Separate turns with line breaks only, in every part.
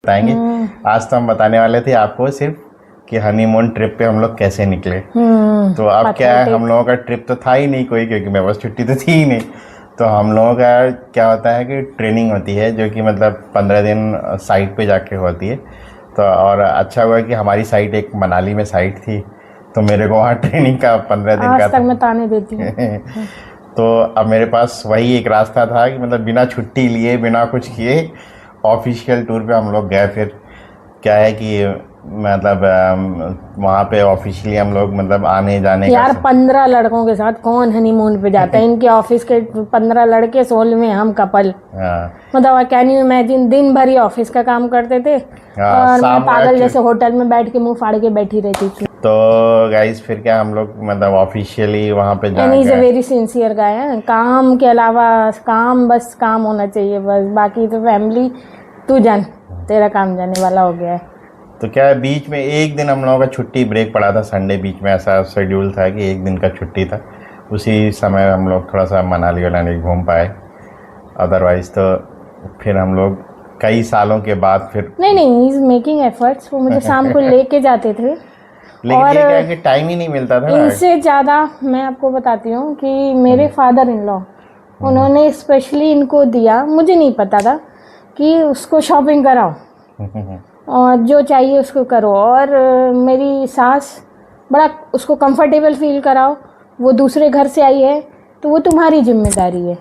बताएंगे। आज तो हम बताने वाले थे आपको सिर्फ कि हनीमून ट्रिप पे हम लोग कैसे निकले। तो अब क्या है, हम लोगों का ट्रिप तो था ही नहीं कोई, क्योंकि मेरे पास छुट्टी तो थी ही नहीं। तो हम लोगों का क्या होता है कि ट्रेनिंग होती है, जो कि मतलब 15 दिन साइट पे जाके होती है। तो और अच्छा हुआ कि हमारी साइट एक मनाली में साइट थी, तो मेरे को वहाँ ट्रेनिंग का 15 दिन का
आज तक मैं ताने देती हूँ।
तो अब मेरे पास वही एक रास्ता था कि मतलब बिना छुट्टी लिए, बिना कुछ किए ऑफिशियल टूर पे हम लोग गए। फिर क्या है कि मतलब वहाँ पे ऑफिशियली हम लोग मतलब आने जाने
यार
का
15 लड़कों के साथ कौन हनीमून पे जाता है? इनके ऑफिस के 15 लड़के, 16 में हम कपल। मतलब कैन यू इमेजिन, दिन भर ही ऑफिस का काम करते थे और मैं पागल जैसे होटल में बैठ के मुंह फाड़ के बैठी रहती थी।
तो गाइस फिर क्या हम लोग मतलब ऑफिशियली वहाँ पे
and he is a very sincere guy है। काम के अलावा काम, बस काम होना चाहिए बस, बाकी तो फैमिली तू जान, तेरा काम जाने वाला हो गया है।
तो क्या है, बीच में एक दिन हम लोगों का छुट्टी ब्रेक पड़ा था, संडे बीच में ऐसा शेड्यूल था कि एक दिन का छुट्टी था। उसी समय हम लोग थोड़ा सा मनाली वनाली घूम पाए। अदरवाइज तो फिर हम लोग कई सालों के बाद फिर
नहीं इज मेकिंग एफर्ट्स। वो मुझे शाम को लेके जाते थे,
लेकिन और ये क्या है कि टाइम ही नहीं मिलता था।
इनसे ज़्यादा मैं आपको बताती हूँ कि मेरे फादर इन लॉ, उन्होंने स्पेशली इनको दिया, मुझे नहीं पता था कि उसको शॉपिंग कराओ और जो चाहिए उसको करो, और मेरी सास बड़ा उसको कंफर्टेबल फील कराओ। वो दूसरे घर से आई है तो वो तुम्हारी जिम्मेदारी है।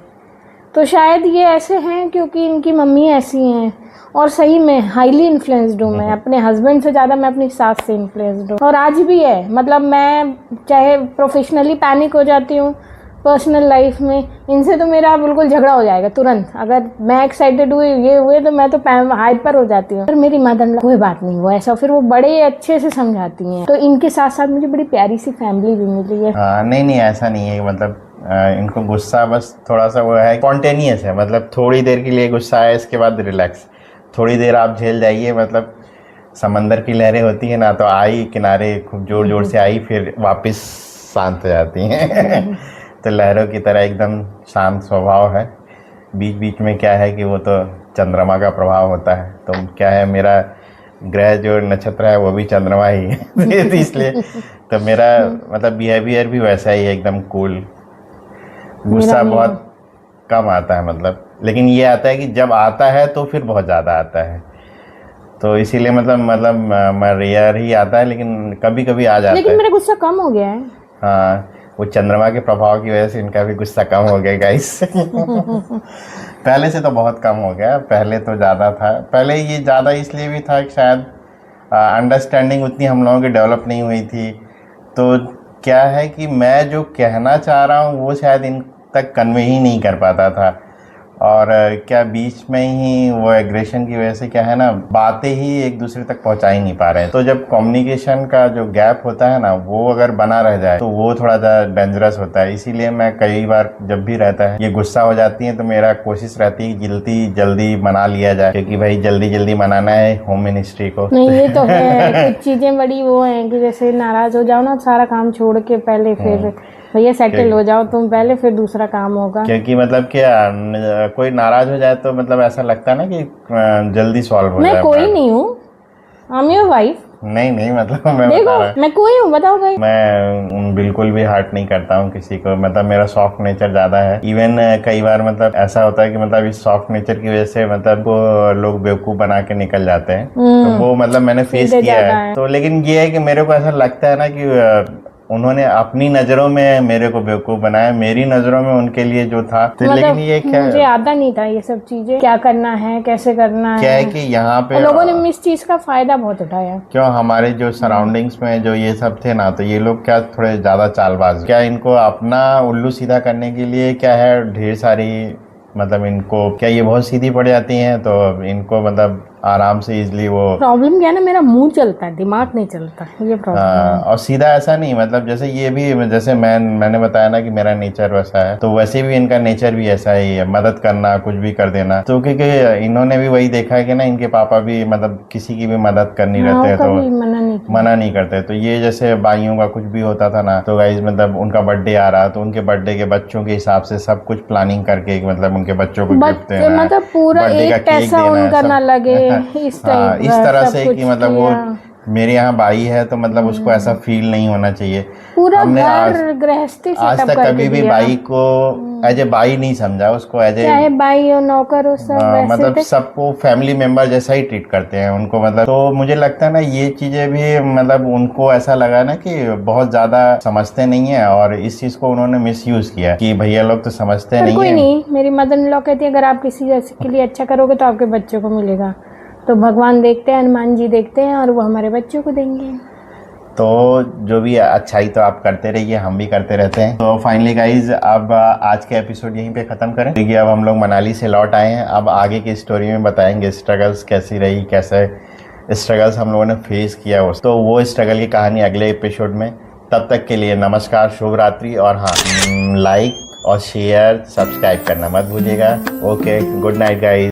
तो शायद ये ऐसे हैं क्योंकि इनकी मम्मी ऐसी हैं, और सही में हाईली इन्फ्लुएंस्ड हूँ मैं अपने हस्बैंड से ज़्यादा, मैं अपनी सास से इन्फ्लुएंस्ड हूँ। और आज भी है, मतलब मैं चाहे प्रोफेशनली पैनिक हो जाती हूँ, पर्सनल लाइफ में इनसे तो मेरा बिल्कुल झगड़ा हो जाएगा तुरंत। अगर मैं एक्साइटेड हुई ये हुए तो मैं तो हाइपर हो जाती हूँ। पर मेरी मदर कोई बात नहीं, वो ऐसा, फिर वो बड़े अच्छे से समझाती हैं। तो इनके साथ साथ मुझे बड़ी प्यारी सी फैमिली भी मिली है।
नहीं ऐसा नहीं है, मतलब इनको गुस्सा बस थोड़ा सा वो है, स्पॉन्टेनियस है। मतलब थोड़ी देर के लिए गुस्सा है, इसके बाद रिलैक्स। थोड़ी देर आप झेल जाइए, मतलब समंदर की लहरें होती है ना, तो आई किनारे खूब जोर जोर से आई, फिर वापस शांत हो जाती हैं। तो लहरों की तरह एकदम शांत स्वभाव है। बीच बीच में क्या है कि वो तो चंद्रमा का प्रभाव होता है। तो क्या है, मेरा ग्रह जो नक्षत्र है वो भी चंद्रमा ही है। इसलिए तो मेरा मतलब बिहेवियर भी वैसा ही है, एकदम कूल। गुस्सा बहुत कम आता है मतलब, लेकिन ये आता है कि जब आता है तो फिर बहुत ज़्यादा आता है। तो इसीलिए मतलब मैं रेयर ही आता है, लेकिन कभी कभी आ जाता है।
लेकिन मेरा गुस्सा कम हो गया है।
हाँ, वो चंद्रमा के प्रभाव की वजह से इनका भी गुस्सा कम हो गया गाइस। पहले से तो बहुत कम हो गया, पहले तो ज़्यादा था। पहले ये ज़्यादा इसलिए भी था कि शायद अंडरस्टैंडिंग उतनी हम लोगों की डेवलप नहीं हुई थी। तो क्या है कि मैं जो कहना चाह रहा हूँ वो शायद इन तक कन्वे ही नहीं कर पाता था। और क्या बीच में ही वो एग्रेशन की वजह से क्या है ना, बातें ही एक दूसरे तक पहुंचा ही नहीं पा रहे हैं। तो जब कम्युनिकेशन का जो गैप होता है ना, वो अगर बना रह जाए तो वो थोड़ा ज़्यादा डेंजरस होता है। इसीलिए मैं कई बार जब भी रहता है ये गुस्सा हो जाती है, तो मेरा कोशिश रहती है जल्दी जल्दी मना लिया जाए, क्योंकि भाई जल्दी जल्दी मनाना है होम मिनिस्ट्री को।
नहीं ये तो है, कुछ चीज़ें बड़ी वो हैं कि जैसे नाराज़ हो जाओ ना, सारा काम छोड़ के पहले फिर भैया सेटल हो जाओ तुम पहले, फिर दूसरा काम होगा।
क्योंकि मतलब क्या, कोई नाराज हो जाए तो मतलब ऐसा लगता है ना कि जल्दी सॉल्व हो जाए।
मैं कोई नहीं हूँ, आई एम योर वाइफ।
नहीं मतलब मैं
देखो
बता रहा
मैं कोई हूँ, बताओ भाई।
मैं बिल्कुल भी हर्ट नहीं करता हूँ किसी को। मतलब मेरा सॉफ्ट नेचर ज़्यादा है। इवन कई बार मतलब ऐसा होता है कि मतलब इस सॉफ्ट नेचर की वजह से मतलब वो लोग बेवकूफ़ बना के निकल जाते हैं। तो वो मतलब मैंने फेस किया है। तो लेकिन ये है कि मेरे को ऐसा लगता है ना कि उन्होंने अपनी नज़रों में मेरे को बेवकूफ़ बनाया, मेरी नज़रों में उनके लिए जो था। तो मतलब लेकिन ये क्या,
मुझे आता नहीं था ये सब चीज़ें, क्या करना है कैसे करना है।
क्या है कि यहाँ पे
लोगों ने इस चीज़ का फ़ायदा बहुत उठाया।
क्यों, हमारे जो सराउंडिंग्स में जो ये सब थे ना, तो ये लोग क्या थोड़े ज़्यादा चालबाज, क्या इनको अपना उल्लू सीधा करने के लिए क्या है ढेर सारी, मतलब इनको क्या ये बहुत सीधी पड़ जाती हैं, तो इनको मतलब आराम से इजली वो।
प्रॉब्लम क्या है ना, मेरा मुंह चलता है, दिमाग नहीं चलता, ये प्रॉब्लम है।
और सीधा ऐसा नहीं, मतलब जैसे ये भी, जैसे मैंने बताया ना कि मेरा नेचर वैसा है, तो वैसे भी इनका नेचर भी ऐसा ही है, मदद करना, कुछ भी कर देना। तो क्योंकि इन्होंने भी वही देखा है कि ना इनके पापा भी मतलब किसी की भी मदद करनी रहते हैं, तो मना नहीं करते। तो ये जैसे भाइयों का कुछ भी होता था ना, तो गाइस मतलब उनका बर्थडे आ रहा, तो उनके बर्थडे के बच्चों के हिसाब से सब कुछ प्लानिंग करके मतलब उनके बच्चों को गिफ्ट देना,
मतलब पूरा एक पैसा उनका ना लगे, इस
हाँ,
टाइप
इस तरह
सब
से
कुछ
कि मतलब वो
किया।
मेरे यहाँ भाई है तो मतलब उसको ऐसा फील नहीं होना चाहिए।
पूरा
हमने
घर गृहस्थी
आज
सेटअप
तक
करके
कभी भी
दिया।
भाई को एज ए भाई नहीं समझा, उसको एज ए
चाहे भाई हो नौकर हो सब वैसे
मतलब
थे।
सबको फैमिली मेंबर जैसा ही ट्रीट करते हैं उनको, मतलब तो मुझे लगता है ना ये चीज़ें भी मतलब उनको ऐसा लगा ना कि बहुत ज़्यादा समझते नहीं है, और इस चीज़ को उन्होंने मिस यूज़ किया कि भैया लोग तो समझते
पर
नहीं
कोई
है।
नहीं, मेरी मदर इन लॉ कहती है अगर आप किसी जैसे के लिए अच्छा करोगे तो आपके बच्चों को मिलेगा। तो भगवान देखते हैं, हनुमान जी देखते हैं और वो हमारे बच्चों को देंगे।
तो जो भी अच्छाई तो आप करते रहिए, हम भी करते रहते हैं। तो फाइनली गाइज अब आज के एपिसोड यहीं पे ख़त्म करें, क्योंकि अब हम लोग मनाली से लौट आए हैं। अब आगे की स्टोरी में बताएंगे स्ट्रगल्स कैसी रही, कैसे स्ट्रगल्स हम लोगों ने फेस किया उस, तो वो स्ट्रगल की कहानी अगले एपिसोड में। तब तक के लिए नमस्कार, शुभ रात्रि, और हाँ, लाइक और शेयर सब्सक्राइब करना मत भूलिएगा। Okay, good night guys.